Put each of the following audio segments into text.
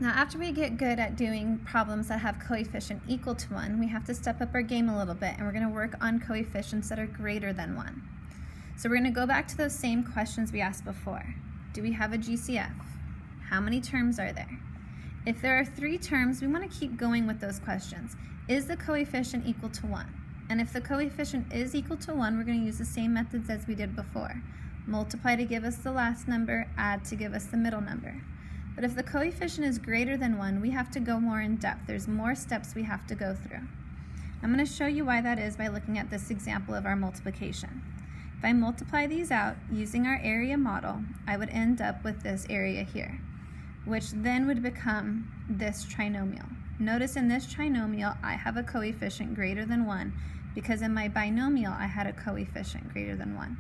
Now, after we get good at doing problems that have coefficient equal to 1, we have to step up our game a little bit, and we're going to work on coefficients that are greater than 1. So we're going to go back to those same questions we asked before. Do we have a GCF? How many terms are there? If there are 3 terms, we want to keep going with those questions. Is the coefficient equal to 1? And if the coefficient is equal to 1, we're going to use the same methods as we did before. Multiply to give us the last number, add to give us the middle number. But if the coefficient is greater than 1, we have to go more in depth. There's more steps we have to go through. I'm going to show you why that is by looking at this example of our multiplication. If I multiply these out using our area model, I would end up with this area here, which then would become this trinomial. Notice in this trinomial, I have a coefficient greater than 1 because in my binomial, I had a coefficient greater than 1.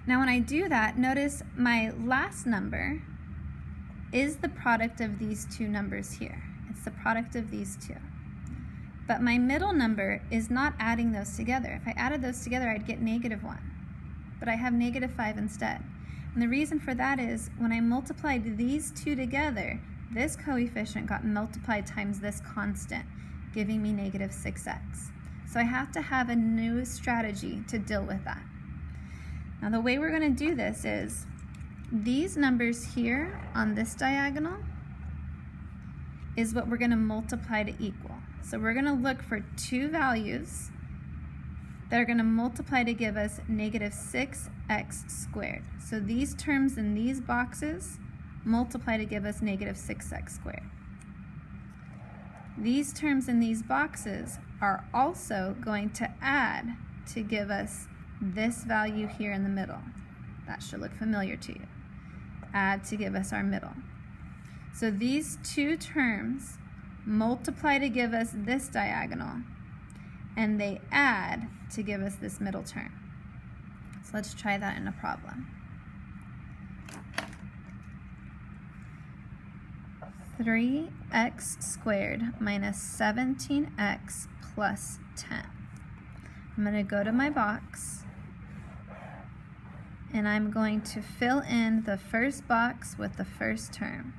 Now when I do that, notice my last number is the product of these 2 numbers here. It's the product of these 2. But my middle number is not adding those together. If I added those together, I'd get -1. But I have -5 instead. And the reason for that is when I multiplied these 2 together, this coefficient got multiplied times this constant, giving me -6x. So I have to have a new strategy to deal with that. Now the way we're going to do this is these numbers here on this diagonal is what we're going to multiply to equal. So we're going to look for 2 values that are going to multiply to give us -6x squared. So these terms in these boxes multiply to give us -6x squared. These terms in these boxes are also going to add to give us this value here in the middle. That should look familiar to you. Add to give us our middle. So these 2 terms multiply to give us this diagonal, and they add to give us this middle term. So let's try that in a problem. 3x squared minus 17x plus 10. I'm going to go to my box, and I'm going to fill in the first box with the first term.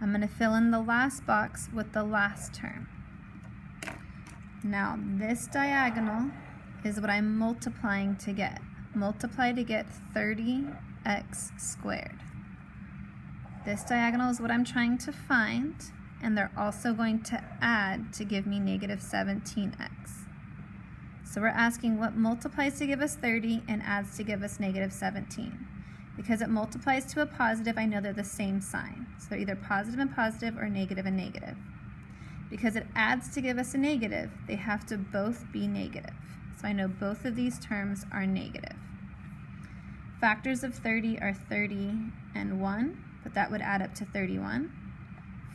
I'm going to fill in the last box with the last term. Now this diagonal is what I'm multiplying to get. Multiply to get 30x squared. This diagonal is what I'm trying to find, and they're also going to add to give me -17x. So we're asking what multiplies to give us 30 and adds to give us -17. Because it multiplies to a positive, I know they're the same sign. So they're either positive and positive or negative and negative. Because it adds to give us a negative, they have to both be negative. So I know both of these terms are negative. Factors of 30 are 30 and 1, but that would add up to 31.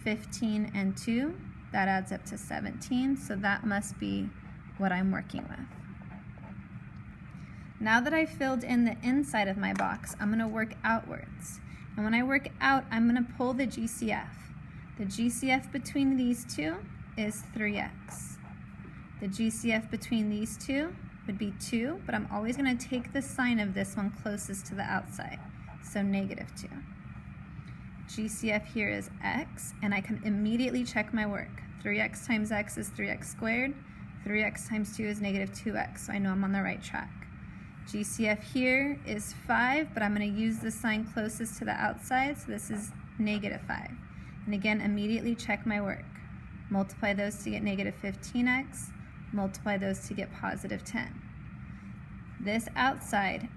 15 and 2, that adds up to 17, so that must be what I'm working with. Now that I've filled in the inside of my box, I'm going to work outwards. And when I work out, I'm going to pull the GCF. The GCF between these 2 is 3x. The GCF between these 2 would be 2, but I'm always going to take the sign of this one closest to the outside, so -2. GCF here is x, and I can immediately check my work. 3x times x is 3x squared. 3x times 2 is -2x, so I know I'm on the right track. GCF here is 5, but I'm going to use the sign closest to the outside, so this is -5. And again, immediately check my work. Multiply those to get -15x, multiply those to get +10. This outside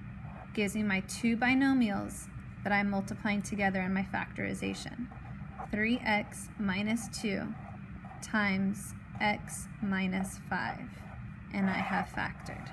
gives me my 2 binomials that I'm multiplying together in my factorization. 3x minus 2 times x minus 5, and I have factored.